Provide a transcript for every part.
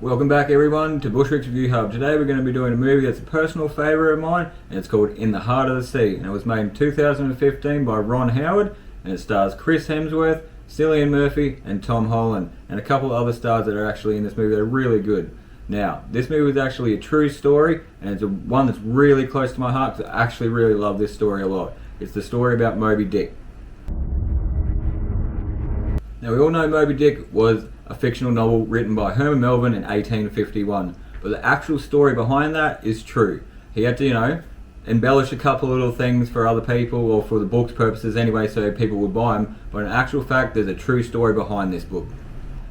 Welcome back everyone to Bushwick's Review Hub. Today we're going to be doing a movie that's a personal favourite of mine, and it's called In the Heart of the Sea, and it was made in 2015 by Ron Howard, and it stars Chris Hemsworth, Cillian Murphy and Tom Holland, and a couple of other stars that are actually in this movie that are really good. Now, this movie is actually a true story, and it's one that's really close to my heart because I actually really love this story a lot. It's the story about Moby-Dick. Now, we all know Moby-Dick was a fictional novel written by Herman Melville in 1851, but the actual story behind that is true. He had to, embellish a couple of little things for other people or for the book's purposes anyway so people would buy them, but in actual fact there's a true story behind this book.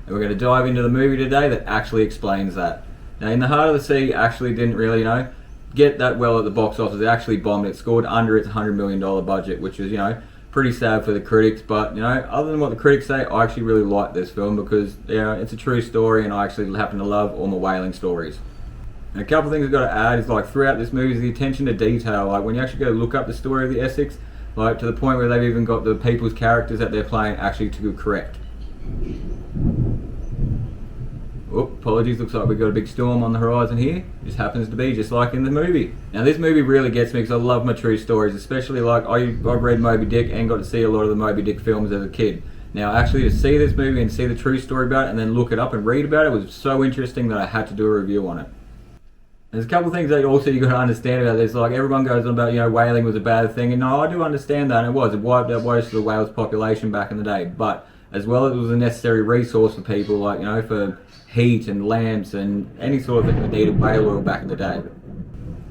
And we're going to dive into the movie today that actually explains that. Now, In the Heart of the Sea actually didn't really, get that well at the box office. It actually bombed. It scored under its $100 million budget, which is, pretty sad for the critics. But, other than what the critics say, I actually really like this film because, it's a true story and I actually happen to love all my whaling stories. And a couple of things I've got to add is, throughout this movie is the attention to detail. When you actually go look up the story of the Essex, to the point where they've even got the people's characters that they're playing actually to correct. Oh, apologies, looks like we've got a big storm on the horizon here. Just happens to be just like in the movie. Now, this movie really gets me because I love my true stories, especially I've read Moby-Dick and got to see a lot of the Moby-Dick films as a kid. Now, actually to see this movie and see the true story about it and then look it up and read about it was so interesting that I had to do a review on it. There's a couple of things that also you got to understand about this. Everyone goes on about, whaling was a bad thing, and no, I do understand that, and it was. It wiped out most of the whales population back in the day, but as well, it was a necessary resource for people, for heat and lamps and any sort of thing that needed whale oil back in the day.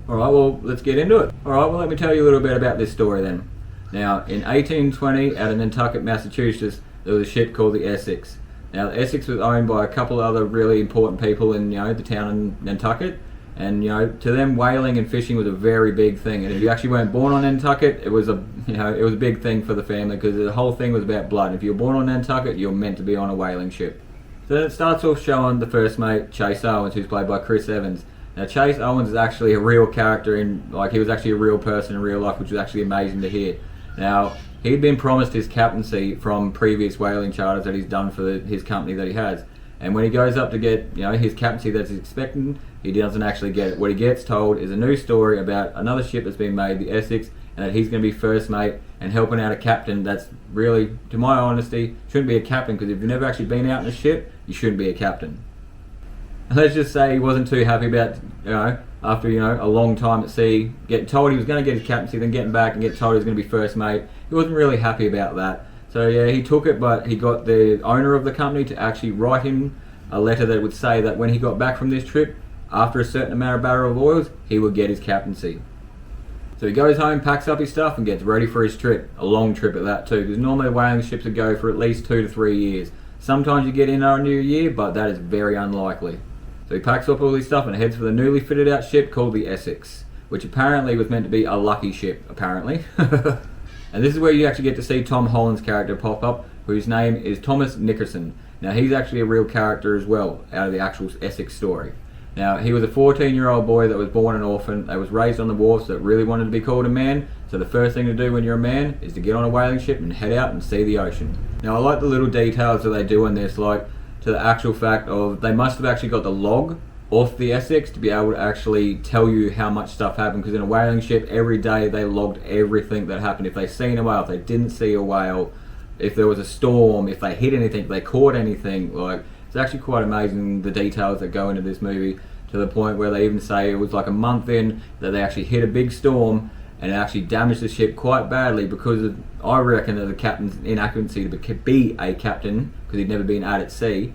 Alright, well, let's get into it. Alright, well, let me tell you a little bit about this story then. Now, in 1820, out of Nantucket, Massachusetts, there was a ship called the Essex. Now, the Essex was owned by a couple of other really important people in, the town of Nantucket. And, to them, whaling and fishing was a very big thing. And if you actually weren't born on Nantucket, it was a big thing for the family because the whole thing was about blood. If you were born on Nantucket, you were meant to be on a whaling ship. So then it starts off showing the first mate, Chase Owens, who's played by Chris Evans. Now, Chase Owens is actually a real character he was actually a real person in real life, which was actually amazing to hear. Now, he'd been promised his captaincy from previous whaling charters that he's done for his company that he has. And when he goes up to get, his captaincy that he's expecting, he doesn't actually get it. What he gets told is a new story about another ship that's been made, the Essex, and that he's going to be first mate and helping out a captain that's really, to my honesty, shouldn't be a captain, because if you've never actually been out in a ship, you shouldn't be a captain. And let's just say he wasn't too happy about, after, a long time at sea, getting told he was going to get his captaincy, then getting back and get told he was going to be first mate. He wasn't really happy about that. So yeah, he took it, but he got the owner of the company to actually write him a letter that would say that when he got back from this trip, after a certain amount of barrel of oils, he would get his captaincy. So he goes home, packs up his stuff and gets ready for his trip. A long trip at that too, because normally whaling ships would go for at least 2 to 3 years. Sometimes you get in on a new year, but that is very unlikely. So he packs up all his stuff and heads for the newly fitted out ship called the Essex, which apparently was meant to be a lucky ship, apparently. And this is where you actually get to see Tom Holland's character pop up, whose name is Thomas Nickerson. Now, he's actually a real character as well, out of the actual Essex story. Now, he was a 14-year-old boy that was born an orphan, that was raised on the wharves, that really wanted to be called a man. So the first thing to do when you're a man is to get on a whaling ship and head out and see the ocean. Now, I like the little details that they do in this, to the actual fact of they must have actually got the log off the Essex to be able to actually tell you how much stuff happened, because in a whaling ship, every day they logged everything that happened. If they seen a whale, if they didn't see a whale, if there was a storm, if they hit anything, if they caught anything, it's actually quite amazing the details that go into this movie, to the point where they even say it was a month in that they actually hit a big storm and it actually damaged the ship quite badly because of, I reckon, of the captain's inaccuracy to be a captain, because he'd never been out at sea.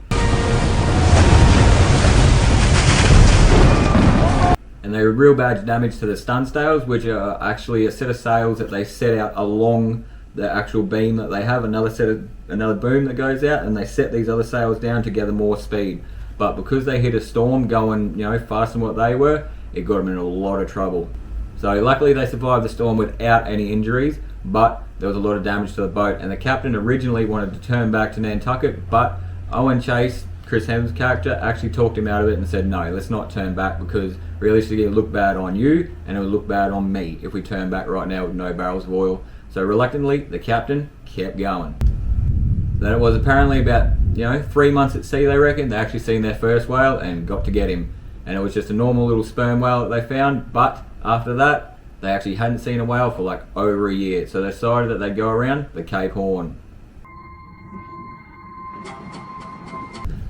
And they were real bad damage to the stun sails, which are actually a set of sails that they set out along the actual beam that they have, another boom that goes out, and they set these other sails down to gather more speed. But because they hit a storm going, faster than what they were, it got them in a lot of trouble. So luckily they survived the storm without any injuries, but there was a lot of damage to the boat. And the captain originally wanted to turn back to Nantucket, but Owen Chase, Chris Hemsworth's character, actually talked him out of it and said, no, let's not turn back, because realistically it would look bad on you and it would look bad on me if we turn back right now with no barrels of oil. So reluctantly, the captain kept going. Then it was apparently about 3 months at sea, they reckon, they actually seen their first whale and got to get him. And it was just a normal little sperm whale that they found, but after that they actually hadn't seen a whale for like over a year, so they decided that they'd go around the Cape Horn.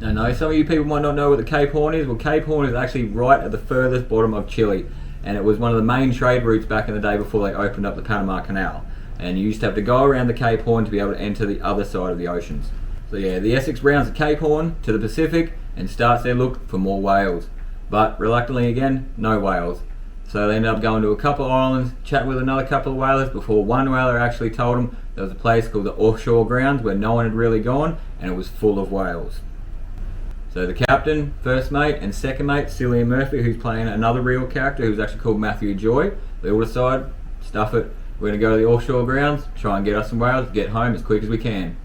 Now, no, some of you people might not know what the Cape Horn is. Well, Cape Horn is actually right at the furthest bottom of Chile, and it was one of the main trade routes back in the day before they opened up the Panama Canal. And you used to have to go around the Cape Horn to be able to enter the other side of the oceans. So yeah, the Essex rounds the Cape Horn to the Pacific and starts their look for more whales. But reluctantly again, no whales. So they ended up going to a couple of islands, chatting with another couple of whalers before one whaler actually told them there was a place called the offshore grounds where no one had really gone, and it was full of whales. So the captain, first mate, and second mate, Cillian Murphy, who's playing another real character who's actually called Matthew Joy, they all decide, stuff it, we're going to go to the offshore grounds, try and get us some whales, get home as quick as we can.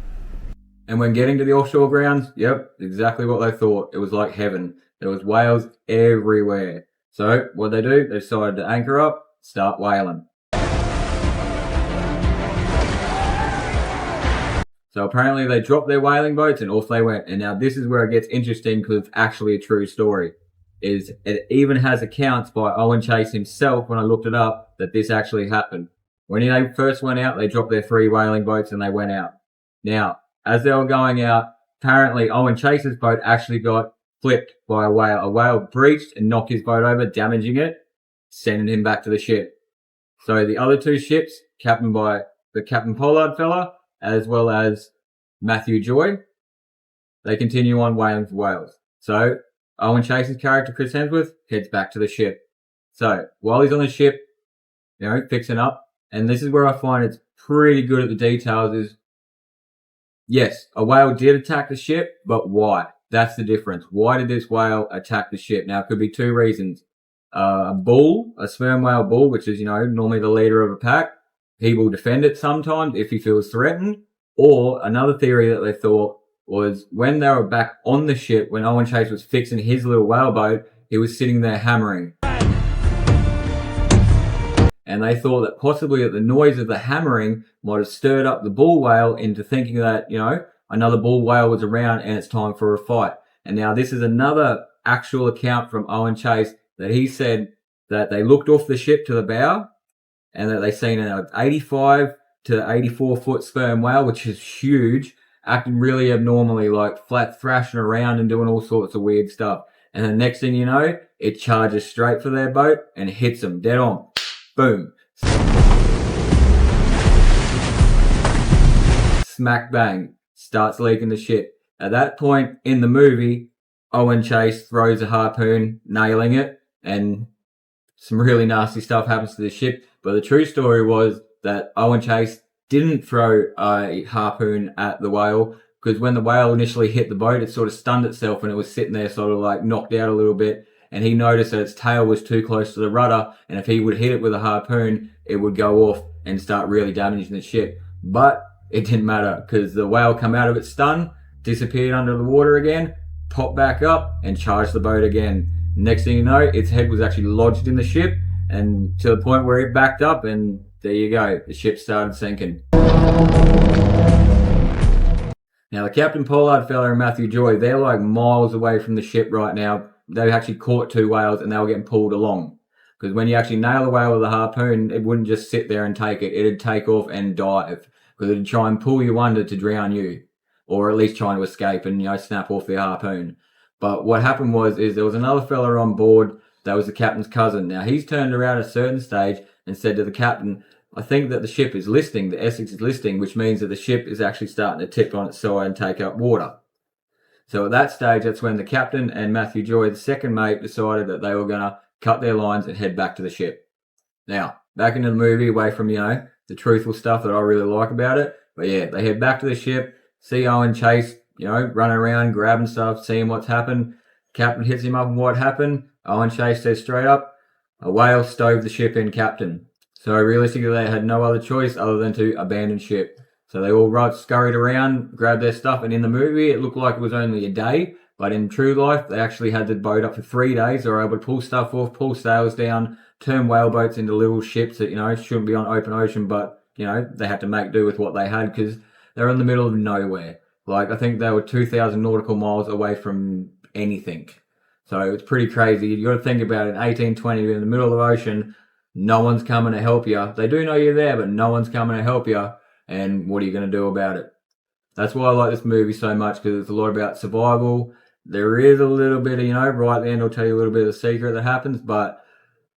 And when getting to the offshore grounds, yep, exactly what they thought. It was like heaven. There was whales everywhere. So what they do, they decided to anchor up, start whaling. So apparently they dropped their whaling boats and off they went. And now this is where it gets interesting because it's actually a true story. It even has accounts by Owen Chase himself, when I looked it up, that this actually happened. When they first went out, they dropped their 3 whaling boats and they went out. Now, as they were going out, apparently Owen Chase's boat actually got flipped by a whale. A whale breached and knocked his boat over, damaging it, sending him back to the ship. So the other 2 ships, captained by the Captain Pollard fella, as well as Matthew Joy, they continue on whaling for whales. So Owen Chase's character, Chris Hemsworth, heads back to the ship. So while he's on the ship, fixing up, and this is where I find it's pretty good at the details, is yes, a whale did attack the ship, but why? That's the difference. Why did this whale attack the ship? Now, it could be 2 reasons. A bull, a sperm whale bull, which is, normally the leader of a pack, he will defend it sometimes if he feels threatened. Or another theory that they thought was when they were back on the ship, when Owen Chase was fixing his little whale boat, he was sitting there hammering. And they thought that possibly that the noise of the hammering might have stirred up the bull whale into thinking that, another bull whale was around and it's time for a fight. And now this is another actual account from Owen Chase that he said that they looked off the ship to the bow and that they seen an 85 to 84 foot sperm whale, which is huge, acting really abnormally, like flat thrashing around and doing all sorts of weird stuff. And the next thing you know, it charges straight for their boat and hits them dead on. Boom. Smack bang. Starts leaking the ship. At that point in the movie, Owen Chase throws a harpoon, nailing it, and some really nasty stuff happens to the ship. But the true story was that Owen Chase didn't throw a harpoon at the whale, because when the whale initially hit the boat, it sort of stunned itself and it was sitting there sort of like knocked out a little bit. And he noticed that its tail was too close to the rudder, and if he would hit it with a harpoon, it would go off and start really damaging the ship. But it didn't matter, because the whale come out of its stun, disappeared under the water again, popped back up, and charged the boat again. Next thing you know, its head was actually lodged in the ship, and to the point where it backed up, and there you go, the ship started sinking. Now, the Captain Pollard fella and Matthew Joy, they're like miles away from the ship right now. They actually caught 2 whales and they were getting pulled along. Because when you actually nail a whale with a harpoon, it wouldn't just sit there and take it. It'd take off and dive. Because it'd try and pull you under to drown you. Or at least trying to escape and, snap off the harpoon. But what happened was, there was another fella on board that was the captain's cousin. Now, he's turned around at a certain stage and said to the captain, I think that the ship is listing, the Essex is listing, which means that the ship is actually starting to tip on its side and take up water. So at that stage, that's when the captain and Matthew Joy, the second mate, decided that they were going to cut their lines and head back to the ship. Now, back into the movie, away from, the truthful stuff that I really like about it. But yeah, they head back to the ship, see Owen Chase, running around, grabbing stuff, seeing what's happened. Captain hits him up on what happened. Owen Chase says straight up, a whale stove the ship in, Captain. So realistically, they had no other choice other than to abandon ship. So they all scurried around, grabbed their stuff, and in the movie, it looked like it was only a day. But in true life, they actually had the boat up for 3 days. They were able to pull stuff off, pull sails down, turn whaleboats into little ships that, shouldn't be on open ocean, but, they had to make do with what they had because they're in the middle of nowhere. Like, I think they were 2,000 nautical miles away from anything. So it's pretty crazy. You got to think about it. In 1820, you're in the middle of the ocean. No one's coming to help you. They do know you're there, but no one's coming to help you. And what are you going to do about it? That's why I like this movie so much, because it's a lot about survival. There is a little bit of, right at the end, I'll tell you a little bit of the secret that happens, but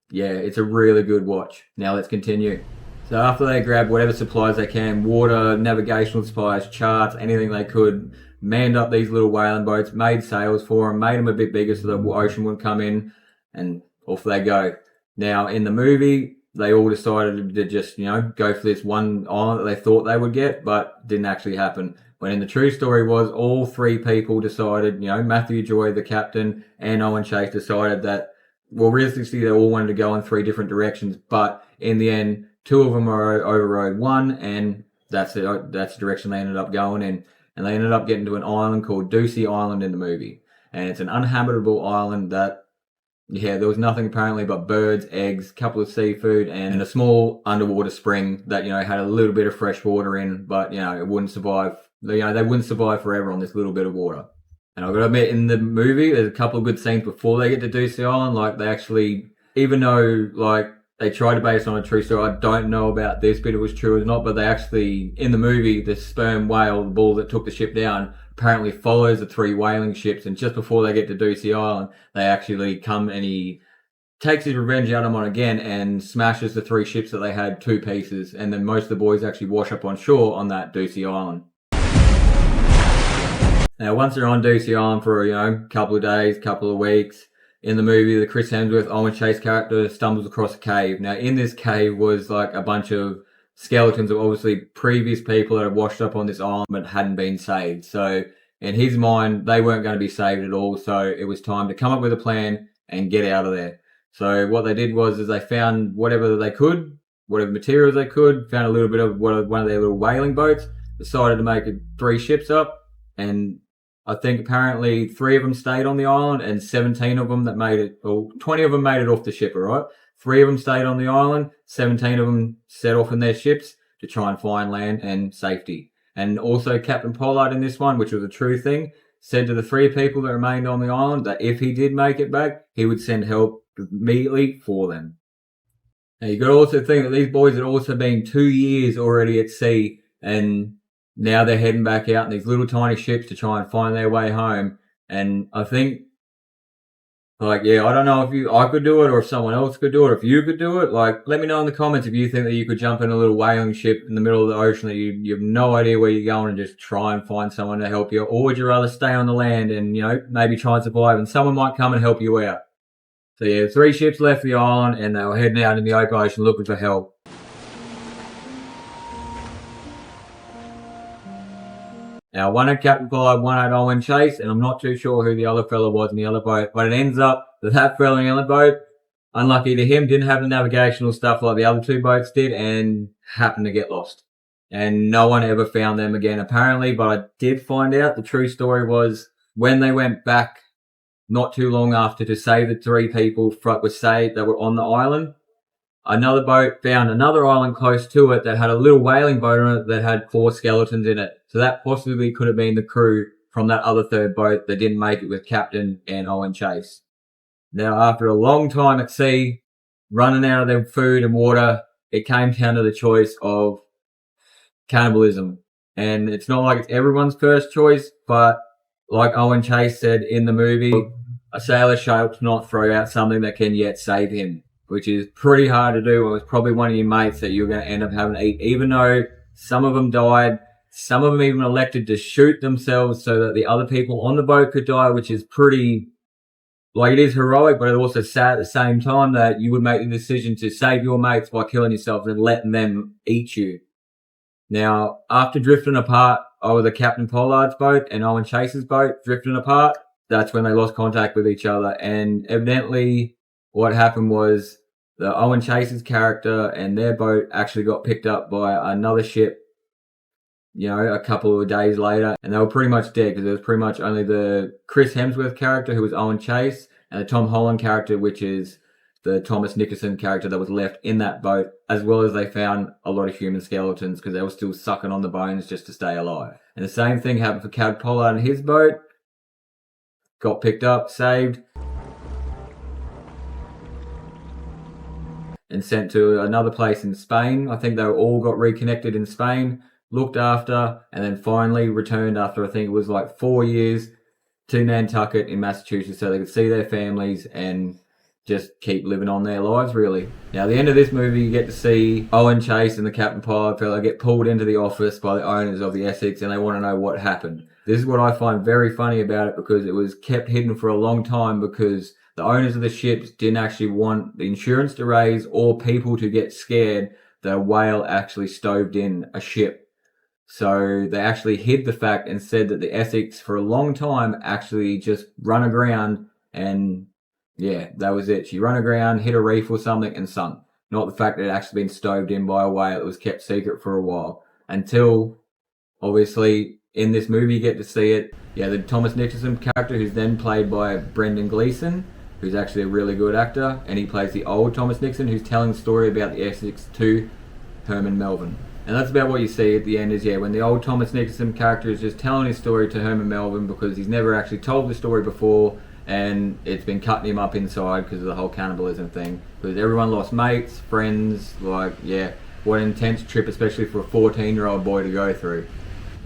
yeah, it's a really good watch. Now let's continue. So after they grabbed whatever supplies they can, water, navigational supplies, charts, anything they could, manned up these little whaling boats, made sails for them, made them a bit bigger so the ocean wouldn't come in, and off they go. Now, in the movie, they all decided to just, go for this one island that they thought they would get, but didn't actually happen. When in the true story was, all three people decided, Matthew Joy, the captain, and Owen Chase decided that, well, realistically, they all wanted to go in three different directions, but in the end, two of them overrode one, and that's the direction they ended up going in. And they ended up getting to an island called Ducie Island in the movie. And it's an uninhabitable island that, there was nothing apparently but birds, eggs, a couple of seafood, and a small underwater spring that, had a little bit of fresh water in, but, it wouldn't survive. They wouldn't survive forever on this little bit of water. And I've got to admit, in the movie, there's a couple of good scenes before they get to Ducie Island. Like, they actually, even though, they tried to base it on a true story, I don't know about this bit, it was true or not, but they actually, in the movie, the sperm whale, the bull that took the ship down, apparently follows the three whaling ships, and just before they get to Ducie Island, they actually come and he takes his revenge out on them again and smashes the three ships that they had to pieces, and then most of the boys actually wash up on shore on that Ducie Island. Now, once they're on Ducie Island for, a couple of days, couple of weeks, in the movie, the Chris Hemsworth, Owen Chase character stumbles across a cave. Now, in this cave was like a bunch of skeletons of obviously previous people that had washed up on this island but hadn't been saved. So, in his mind, they weren't going to be saved at all. So, it was time to come up with a plan and get out of there. So, what they did was they found whatever they could, whatever materials they could, found a little bit of one of their little whaling boats, decided to make 3 ships up, and I think apparently 3 of them stayed on the island and 17 of them that made it, or 20 of them made it off the ship, all right? 3 of them stayed on the island, 17 of them set off in their ships to try and find land and safety. And also Captain Pollard in this one, which was a true thing, said to the 3 people that remained on the island that if he did make it back, he would send help immediately for them. Now you got to also think that these boys had also been 2 years already at sea, and now they're heading back out in these little tiny ships to try and find their way home. And I think, I don't know if I could do it or if someone else could do it or if you could do it. Let me know in the comments if you think that you could jump in a little whaling ship in the middle of the ocean that you have no idea where you're going and just try and find someone to help you. Or would you rather stay on the land and, maybe try and survive and someone might come and help you out. So 3 ships left the island and they were heading out in the open ocean looking for help. Now, one had Captain Pollard, one had Owen Chase, and I'm not too sure who the other fella was in the other boat, but it ends up that fella in the other boat, unlucky to him, didn't have the navigational stuff like the other 2 boats did, and happened to get lost. And no one ever found them again, apparently, but I did find out the true story was when they went back not too long after to save the 3 people that were on the island, another boat found another island close to it that had a little whaling boat on it that had 4 skeletons in it. So that possibly could have been the crew from that other 3rd boat that didn't make it with Captain and Owen Chase. Now, after a long time at sea, running out of their food and water, it came down to the choice of cannibalism. And it's not like it's everyone's first choice, but like Owen Chase said in the movie, a sailor should not throw out something that can yet save him, which is pretty hard to do. It was probably one of your mates that you're going to end up having to eat, even though some of them died. Some of them even elected to shoot themselves so that the other people on the boat could die, which is pretty, it is heroic, but it's also sad at the same time that you would make the decision to save your mates by killing yourself and letting them eat you. Now, after drifting apart over the Captain Pollard's boat and Owen Chase's boat drifting apart, that's when they lost contact with each other. And evidently what happened was the Owen Chase's character and their boat actually got picked up by another ship, a couple of days later, and they were pretty much dead because there was pretty much only the Chris Hemsworth character, who was Owen Chase, and the Tom Holland character, which is the Thomas Nicholson character that was left in that boat, as well as they found a lot of human skeletons because they were still sucking on the bones just to stay alive. And the same thing happened for Cad Pollard and his boat. Got picked up, saved, and sent to another place in Spain. I think they all got reconnected in Spain, looked after, and then finally returned after I think it was like 4 years to Nantucket in Massachusetts so they could see their families and just keep living on their lives, really. Now, at the end of this movie, you get to see Owen Chase and the Captain Pollard fella get pulled into the office by the owners of the Essex, and they want to know what happened. This is what I find very funny about it, because it was kept hidden for a long time because the owners of the ships didn't actually want the insurance to raise or people to get scared that a whale actually stoved in a ship. So they actually hid the fact and said that the Essex for a long time actually just run aground, and yeah, that was it. She run aground, hit a reef or something and sunk. Not the fact that it actually been stoved in by a whale. It was kept secret for a while. Until, obviously, in this movie you get to see it. Yeah, the Thomas Nicholson character, who's then played by Brendan Gleeson, who's actually a really good actor, and he plays the old Thomas Nixon, who's telling the story about the Essex to Herman Melville. And that's about what you see at the end is, yeah, when the old Thomas Nixon character is just telling his story to Herman Melville because he's never actually told the story before, and it's been cutting him up inside because of the whole cannibalism thing. Because everyone lost mates, friends, like, yeah, what an intense trip, especially for a 14-year-old boy to go through.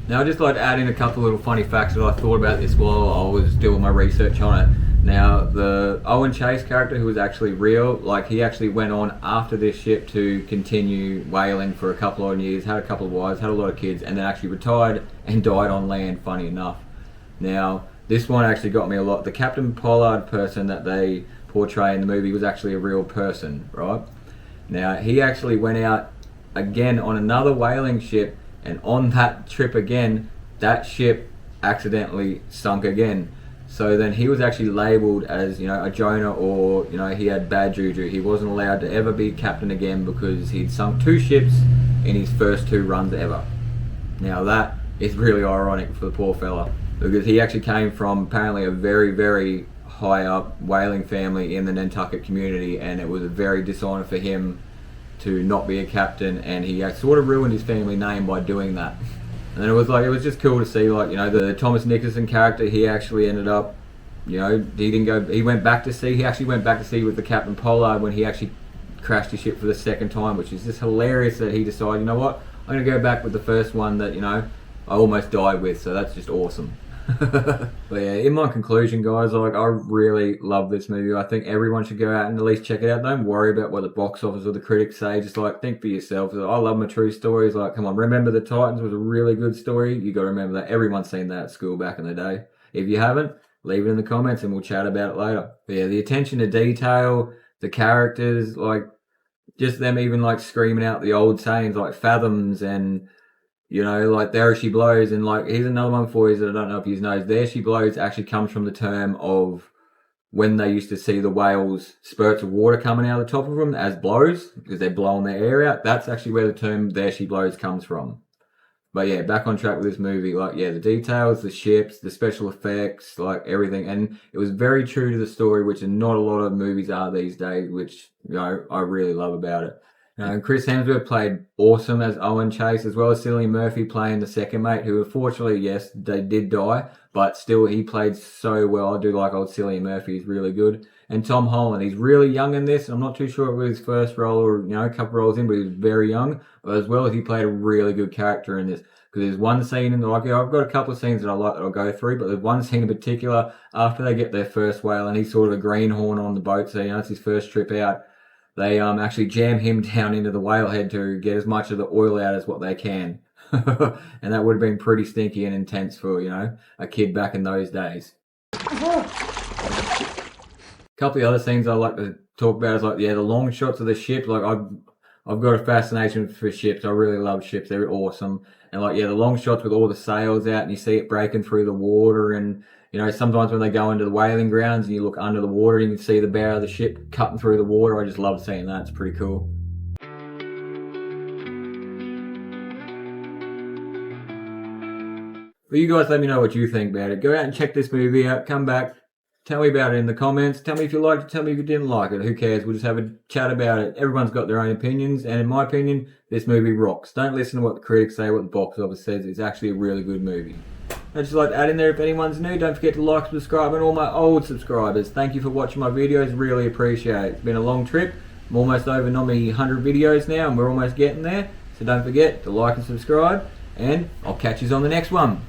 Now, I'd just like to add in a couple of little funny facts that I thought about this while I was doing my research on it. Now, the Owen Chase character, who was actually real, like, he actually went on after this ship to continue whaling for a couple of years, had a couple of wives, had a lot of kids, and then actually retired and died on land, funny enough. Now, this one actually got me a lot. The Captain Pollard person that they portray in the movie was actually a real person, right? Now, he actually went out again on another whaling ship, and on that trip again, that ship accidentally sunk again. So then he was actually labelled as, you know, a Jonah, or, you know, he had bad juju. He wasn't allowed to ever be captain again because he'd sunk 2 ships in his first 2 runs ever. Now that is really ironic for the poor fella, because he actually came from apparently a very, very high up whaling family in the Nantucket community, and it was a very dishonour for him to not be a captain, and he sort of ruined his family name by doing that. And then it was just cool to see, like, you know, the Thomas Nicholson character, he actually ended up, you know, he went back to sea. He actually went back to sea with the Captain Pollard when he actually crashed his ship for the second time, which is just hilarious that he decided, you know what, I'm going to go back with the first one that, you know, I almost died with, so that's just awesome. But yeah, in my conclusion, guys, like, I really love this movie. I think everyone should go out and at least check it out. Don't worry about what the box office or the critics say. Just, like, think for yourself. I love my true stories. Like, come on, Remember the Titans was a really good story. You got to remember that. Everyone's seen that at school back in the day. If you haven't, leave it in the comments and we'll chat about it later. But yeah, the attention to detail, the characters, like, just them even, like, screaming out the old sayings like fathoms and, you know, like, there she blows. And, like, here's another one for you that I don't know if you know. There she blows actually comes from the term of when they used to see the whales spurts of water coming out of the top of them as blows, because they're blowing their air out. That's actually where the term there she blows comes from. But yeah, back on track with this movie. Like, yeah, the details, the ships, the special effects, like, everything. And it was very true to the story, which not a lot of movies are these days, which, you know, I really love about it. And Chris Hemsworth played awesome as Owen Chase, as well as Cillian Murphy playing the second mate, who unfortunately, yes, they did die, but still he played so well. I do like old Cillian Murphy, he's really good. And Tom Holland, he's really young in this. I'm not too sure it was his first role or, you know, a couple roles in, but he was very young. But as well as he played a really good character in this. Because there's one scene in the, like, I've got a couple of scenes that I like that I'll go through, but there's one scene in particular after they get their first whale and he's sort of a greenhorn on the boat, so, you know, it's his first trip out. They actually jam him down into the whale head to get as much of the oil out as what they can. And that would have been pretty stinky and intense for, you know, a kid back in those days. A couple of other things I like to talk about is, like, yeah, the long shots of the ship. Like, I've got a fascination for ships. I really love ships. They're awesome. And, like, yeah, the long shots with all the sails out and you see it breaking through the water, and, you know, sometimes when they go into the whaling grounds and you look under the water and you can see the bow of the ship cutting through the water. I just love seeing that. It's pretty cool. But you guys let me know what you think about it. Go out and check this movie out. Come back. Tell me about it in the comments. Tell me if you liked it. Tell me if you didn't like it. Who cares? We'll just have a chat about it. Everyone's got their own opinions, and in my opinion, this movie rocks. Don't listen to what the critics say, what the box office says. It's actually a really good movie. I'd just like to add in there, if anyone's new, don't forget to like, subscribe, and all my old subscribers. Thank you for watching my videos. Really appreciate it. It's been a long trip. I'm almost over normally 100 videos now, and we're almost getting there. So don't forget to like and subscribe, and I'll catch you on the next one.